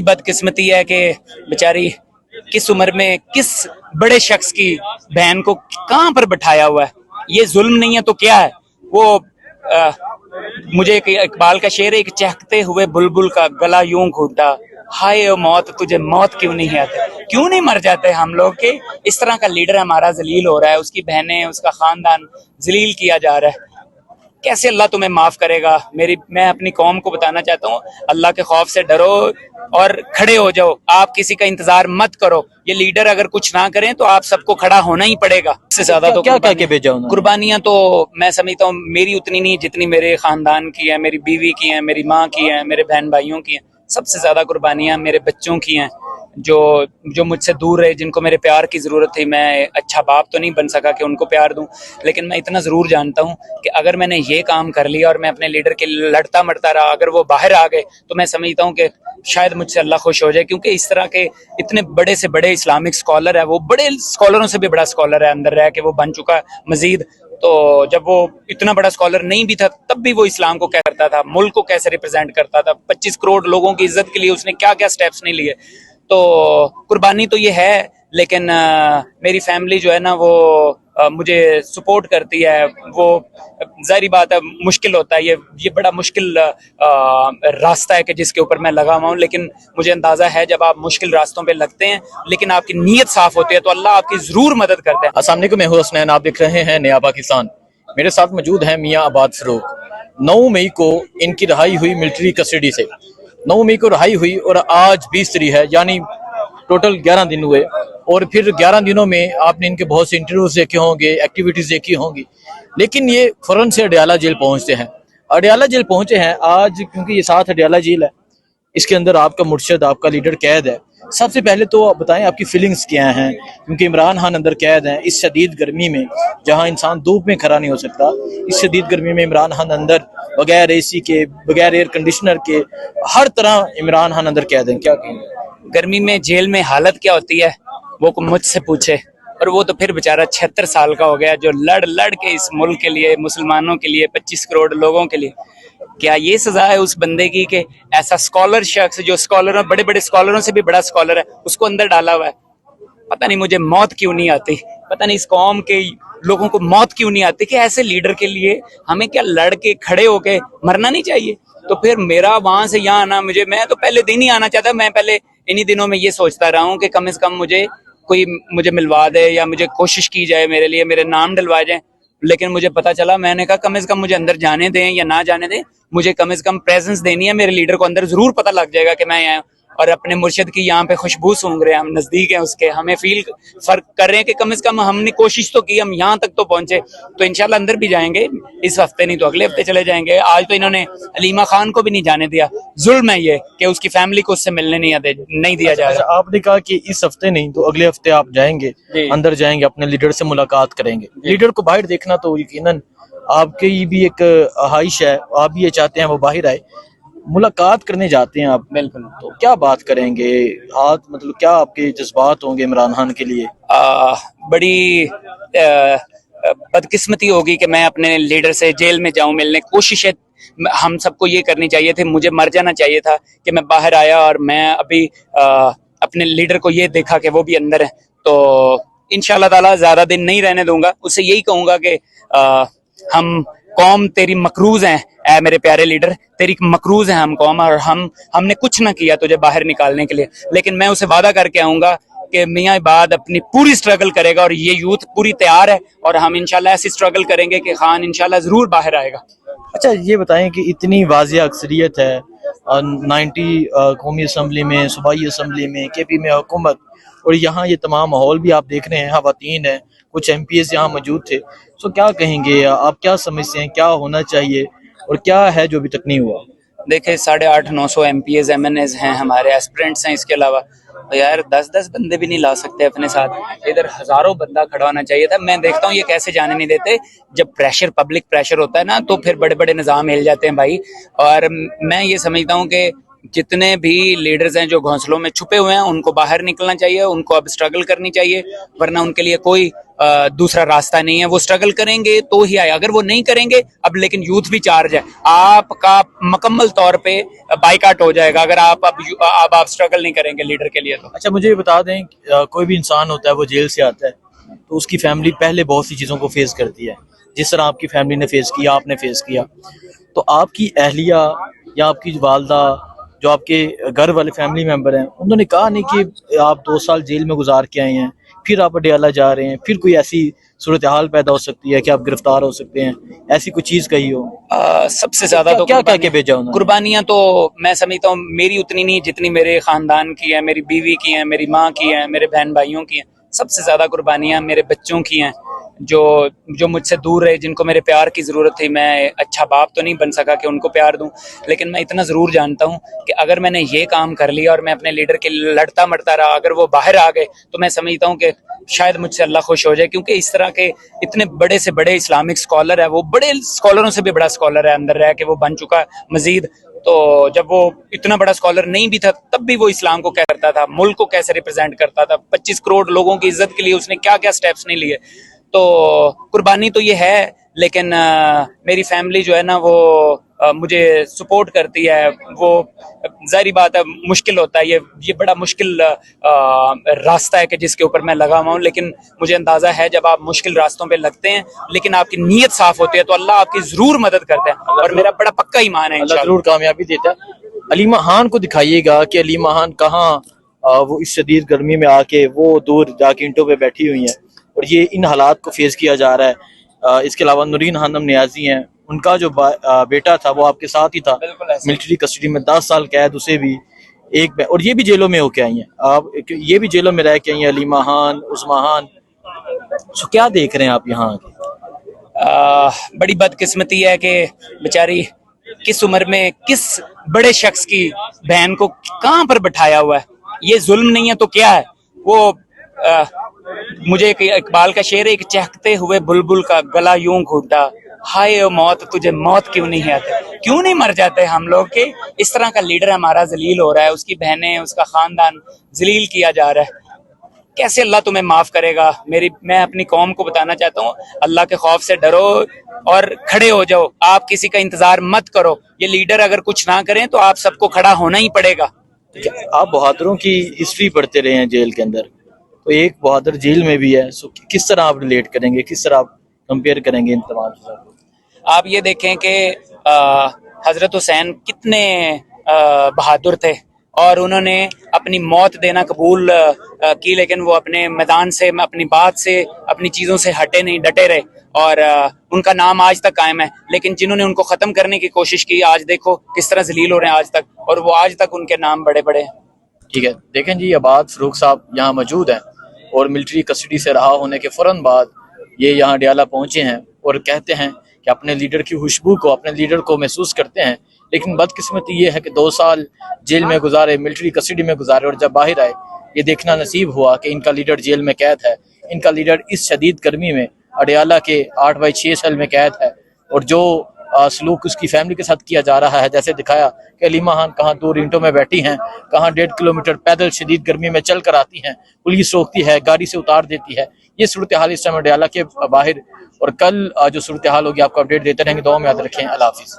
बदकिस्मती है कि बेचारी किस उम्र में किस बड़े शख्स की बहन को कहां पर बिठाया हुआ है। ये जुल्म नहीं है तो क्या है। वो मुझे एक इकबाल का शेर है, एक चहकते हुए बुलबुल का गला यूं घूटा, हाय ओ मौत तुझे मौत क्यों नहीं आती। क्यों नहीं मर जाते हम लोग के इस तरह का लीडर हमारा जलील हो रहा है, उसकी बहनें उसका खानदान जलील किया जा रहा है। कैसे अल्लाह तुम्हें माफ करेगा। मैं अपनी कौम को बताना चाहता हूँ, अल्लाह के खौफ से डरो और खड़े हो जाओ। आप किसी का इंतजार मत करो। ये लीडर अगर कुछ ना करें तो आप सबको खड़ा होना ही पड़ेगा। इससे ज्यादा तो क्या कह के भेजा उन्होंने? कुर्बानियां तो मैं समझता हूँ मेरी उतनी नहीं जितनी मेरे खानदान की है, मेरी बीवी की है, मेरी माँ की है, मेरे बहन भाइयों की है। सबसे ज्यादा कुर्बानियां मेरे बच्चों की हैं, जो जो मुझसे दूर रहे, जिनको मेरे प्यार की जरूरत थी। मैं अच्छा बाप तो नहीं बन सका कि उनको प्यार दूं, लेकिन मैं इतना जरूर जानता हूं कि अगर मैंने ये काम कर लिया और मैं अपने लीडर के लड़ता मरता रहा, अगर वो बाहर आ गए तो मैं समझता हूं कि शायद मुझसे अल्लाह खुश हो जाए। क्योंकि इस तरह के इतने बड़े से बड़े इस्लामिक स्कॉलर है, वो बड़े स्कॉलरों से भी बड़ा स्कॉलर है, अंदर रह के वो बन चुका मजीद। तो जब वो इतना बड़ा स्कॉलर नहीं भी था तब भी वो इस्लाम को क्या करता था, मुल्क को कैसे रिप्रेजेंट करता था, 25 करोड़ लोगों की इज्जत के लिए उसने क्या क्या स्टेप्स नहीं लिए। तो कुर्बानी तो ये है, लेकिन मेरी फैमिली जो है ना वो मुझे सपोर्ट करती है। वो जाहिर बात है मुश्किल होता है, ये बड़ा मुश्किल रास्ता है कि जिसके ऊपर मैं लगा हुआ हूँ। लेकिन मुझे अंदाजा है जब आप मुश्किल रास्तों पे लगते हैं लेकिन आपकी नीयत साफ होती है तो अल्लाह आपकी जरूर मदद करता है। अस्सलाम वालेकुम, मैं हूं हसनैन, आप देख रहे हैं नया पाकिस्तान। मेरे साथ मौजूद हैं मियां आबाद फरूक। 9 मई को इनकी रहाई हुई मिलिट्री कस्टडी से। 9 मई को रहाई हुई और आज 20 तारीख है, यानी टोटल 11 दिन हुए। और फिर 11 दिनों में आपने इनके बहुत से इंटरव्यूज देखे होंगे, एक्टिविटीज देखी होंगी, लेकिन ये फौरन से अडयाला जेल पहुंचते हैं। अडयाला जेल पहुंचे हैं आज क्योंकि ये साथ अडयाला जेल है, इसके अंदर आपका मुर्शिद, आपका लीडर कैद है। सबसे पहले तो आप बताएं आपकी फीलिंग्स क्या हैं, क्योंकि इमरान खान अंदर कैद हैं इस शदीद गर्मी में, जहां इंसान धूप में खड़ा नहीं हो सकता। इस शदीद गर्मी में इमरान खान अंदर बगैर एसी के, बगैर एयर कंडीशनर के, हर तरह इमरान खान अंदर कैद हैं। क्या कहेंगे? गर्मी में जेल में हालत क्या होती है वो मुझसे पूछे। और वो तो फिर बेचारा 76 साल का हो गया, जो लड़ लड़ के इस मुल्क के लिए, मुसलमानों के लिए, 25 करोड़ लोगों के लिए। क्या ये सजा है उस बंदे की कि ऐसा स्कॉलर शख्स जो स्कॉलर, बड़े बड़े स्कॉलरों से भी बड़ा स्कॉलर है, उसको अंदर डाला हुआ है। पता नहीं मुझे मौत क्यों नहीं आती, पता नहीं इस कौम के लोगों को मौत क्यों नहीं आती कि ऐसे लीडर के लिए हमें क्या लड़ के खड़े होके मरना नहीं चाहिए। तो फिर मेरा वहां से यहाँ आना, मैं तो पहले दिन ही आना चाहता। मैं पहले इन्हीं दिनों में ये सोचता रहा हूँ कि कम से कम मुझे मिलवा दे या मुझे कोशिश की जाए मेरे लिए, मेरे नाम डलवा जाए। लेकिन मुझे पता चला, मैंने कहा कम से कम मुझे अंदर जाने दें या ना जाने दें, मुझे कम से कम प्रेजेंस देनी है। मेरे लीडर को अंदर जरूर पता लग जाएगा कि मैं यहाँ और अपने मुर्शिद की यहाँ पे खुशबू सूंघ रहे हैं, हम नजदीक हैं उसके, हमें फील फर्क कर रहे हैं कि कम से कम हमने कोशिश तो की, हम यहाँ तक तो पहुंचे। तो इंशाल्लाह अंदर भी जाएंगे, इस हफ्ते नहीं तो अगले हफ्ते चले जाएंगे। आज तो इन्होंने अलीमा खान को भी नहीं जाने दिया। जुल्म है ये कि उसकी फैमिली को उससे मिलने नहीं दिया जाएगा। आपने कहा कि इस हफ्ते नहीं तो अगले हफ्ते आप जाएंगे, अंदर जाएंगे, अपने लीडर से मुलाकात करेंगे। लीडर को बाहर देखना तो यकीनन आपकी भी एक ख्वाहिश है, आप भी ये चाहते हैं वो बाहर आए, मुलाकात करने जाते हैं आप। बिल्कुल। तो क्या बात करेंगे आप, मतलब क्या आपके जज्बात होंगे इमरान खान के लिए? बड़ी बदकिस्मती होगी कि मैं अपने लीडर से जेल में जाऊं मिलने। कोशिश है हम सबको ये करनी चाहिए थी, मुझे मर जाना चाहिए था कि मैं बाहर आया और मैं अभी अपने लीडर को ये देखा कि वो भी अंदर है। तो इंशाल्लाह ताला ज्यादा दिन नहीं रहने दूंगा, उससे यही कहूंगा कि हम कौम तेरी मकरूज हैं, ऐ मेरे प्यारे लीडर, तेरी मकरूज है हम कौम, और हमने कुछ ना किया तुझे बाहर निकालने के लिए। लेकिन मैं उसे वादा करके आऊंगा कि मियां इबाद अपनी पूरी स्ट्रगल करेगा और ये यूथ पूरी तैयार है, और हम इंशाल्लाह ऐसी स्ट्रगल करेंगे कि खान इंशाल्लाह जरूर बाहर आएगा। अच्छा, ये बताएं कि इतनी वाजिया अक्सरियत है 90 कौमी असम्बली में, सूबाई असम्बली में, केपी में हुकूमत, और यहाँ ये तमाम माहौल भी आप देख रहे हैं, खवातीन हैं, कुछ MPs यहाँ मौजूद थे। तो क्या कहेंगे आप, क्या समझते हैं क्या होना चाहिए और क्या है जो अभी तक नहीं हुआ? देखे 850-900 MPs MNAs हैं, हमारे एस्पिरेंट्स हैं, इसके अलावा तो यार 10-10 बंदे भी नहीं ला सकते अपने साथ। इधर हजारों बंदा खड़ा होना चाहिए था। मैं देखता हूँ ये कैसे जाने नहीं देते। जब प्रेशर, पब्लिक प्रेशर होता है ना, तो फिर बड़े बड़े निजाम हिल जाते हैं भाई। और मैं ये समझता हूँ कि जितने भी लीडर्स हैं जो घोंसलों में छुपे हुए हैं उनको बाहर निकलना चाहिए, उनको अब स्ट्रगल करनी चाहिए, वरना उनके लिए कोई दूसरा रास्ता नहीं है। वो स्ट्रगल करेंगे तो ही आए, अगर वो नहीं करेंगे अब, लेकिन यूथ भी चार्ज है, आपका मुकम्मल तौर पे बाइकाट हो जाएगा अगर आप स्ट्रगल नहीं करेंगे लीडर के लिए। तो अच्छा, मुझे ये बता दें, कोई भी इंसान होता है वो जेल से आता है तो उसकी फैमिली पहले बहुत सी चीज़ों को फेस करती है, जिस तरह आपकी फैमिली ने फेस किया, आपने फेस किया। तो आपकी अहलिया या आपकी वालदा, जो आपके घर वाले फैमिली मेंबर हैं, उन्होंने कहा नहीं कि आप 2 साल जेल में गुजार के आए हैं, फिर आप अडयाला जा रहे हैं, फिर कोई ऐसी सूरत हाल पैदा हो सकती है कि आप गिरफ्तार हो सकते हैं, ऐसी कोई चीज़ कही हो? सबसे ज्यादा तो क्या कह के भेजा उन्होंने? कुर्बानियां तो मैं समझता हूँ मेरी उतनी नहीं जितनी मेरे खानदान की है, मेरी बीवी की है, मेरी माँ की है, मेरे बहन भाइयों की है। सबसे ज्यादा कुर्बानियां मेरे बच्चों की हैं, जो जो मुझसे दूर रहे, जिनको मेरे प्यार की जरूरत थी। मैं अच्छा बाप तो नहीं बन सका कि उनको प्यार दूं, लेकिन मैं इतना जरूर जानता हूं कि अगर मैंने ये काम कर लिया और मैं अपने लीडर के लिए लड़ता मरता रहा, अगर वो बाहर आ गए तो मैं समझता हूं कि शायद मुझसे अल्लाह खुश हो जाए, क्योंकि इस तरह के इतने बड़े से बड़े इस्लामिक स्कॉलर है, वो बड़े स्कॉलरों से भी बड़ा स्कॉलर है, अंदर रह के वो बन चुका है मजीद। तो जब वो इतना बड़ा स्कॉलर नहीं भी था तब भी वो इस्लाम को क्या करता था, मुल्क को कैसे रिप्रेजेंट करता था, 25 करोड़ लोगों की इज्जत के लिए उसने क्या क्या स्टेप्स नहीं लिए। तो कुर्बानी तो ये है, लेकिन मेरी फैमिली जो है ना वो मुझे सपोर्ट करती है। वो जाहिर बात है मुश्किल होता है, ये बड़ा मुश्किल रास्ता है कि जिसके ऊपर मैं लगा हुआ हूँ, लेकिन मुझे अंदाजा है जब आप मुश्किल रास्तों पे लगते हैं लेकिन आपकी नीयत साफ होती है तो अल्लाह आपकी जरूर मदद करता है, और मेरा बड़ा पक्का ईमान है अल्लाह जरूर कामयाबी देता है। अलीमा खान को दिखाइएगा कि अलीमा खान कहाँ वो इस शदीद गर्मी में आके वो दूर जाके ईंटों पे बैठी हुई हैं और ये इन हालात को फेस किया जा रहा है। इसके अलावा नूरीन खानम नियाजी हैं, उनका जो बेटा था वो आपके साथ ही था, मिलिट्री कस्टडी में 10 साल कैद, उसे भी और ये भी जेलों में होके आई हैं, आप ये भी जेलों में रह के आई हैं, अलीमा खान, उस्मा खान। तो क्या देख रहे हैं आप यहाँ आके? बड़ी बदकिस्मती है कि बेचारी किस उम्र में किस बड़े शख्स की बहन को कहां पर बिठाया हुआ है। ये जुल्म नहीं है तो क्या है? वो मुझे एक इकबाल का शेर है, एक चहकते हुए बुलबुल का गला यूं घूटा, हाय ओ मौत तुझे मौत क्यों नहीं आती, क्यों नहीं मर जाते हम लोग के इस तरह का लीडर हमारा जलील हो रहा है, उसकी बहनें, उसका खानदान जलील किया जा रहा है। कैसे अल्लाह तुम्हें माफ करेगा? मैं अपनी कौम को बताना चाहता हूँ, अल्लाह के खौफ से डरो और खड़े हो जाओ। आप किसी का इंतजार मत करो, ये लीडर अगर कुछ ना करें तो आप सबको खड़ा होना ही पड़ेगा। आप बहादुरों की हिस्ट्री पढ़ते रहे हैं जेल के अंदर, तो एक बहादुर जेल में भी है, सो किस तरह आप रिलेट करेंगे, किस तरह आप कंपेयर करेंगे इन तमाम चीज़ों को? आप ये देखें कि हजरत हुसैन कितने बहादुर थे और उन्होंने अपनी मौत देना कबूल की, लेकिन वो अपने मैदान से, अपनी बात से, अपनी चीज़ों से हटे नहीं, डटे रहे, और उनका नाम आज तक कायम है। लेकिन जिन्होंने उनको ख़त्म करने की कोशिश की, आज देखो किस तरह जलील हो रहे हैं आज तक, और वो आज तक उनके नाम बड़े बड़े हैं। ठीक है, देखें जी, अबाद फरूक साहब यहाँ मौजूद हैं और मिलिट्री कस्टडी से रहा होने के फ़ौरन बाद ये यहाँ अडयाला पहुँचे हैं और कहते हैं कि अपने लीडर की खुशबू को, अपने लीडर को महसूस करते हैं। लेकिन बदकिस्मती ये है कि 2 साल जेल में गुजारे, मिलिट्री कस्टडी में गुजारे, और जब बाहर आए ये देखना नसीब हुआ कि इनका लीडर जेल में कैद है। इनका लीडर इस शदीद गर्मी में अडयाला के 8/6 सेल में कैद है, और जो सलूक उसकी फैमिली के साथ किया जा रहा है, जैसे दिखाया कि अलीमा खान कहाँ दूर ईंटों में बैठी हैं, कहाँ 1.5 किलोमीटर पैदल शदीद गर्मी में चल कर आती हैं, पुलिस रोकती है, गाड़ी से उतार देती है। ये सूरत हाल इस समय अडयाला के बाहर, और कल जो सूरत हाल होगी आपको अपडेट देते रहेंगे। दुआ में याद रखें। अल्लाह हाफिज़।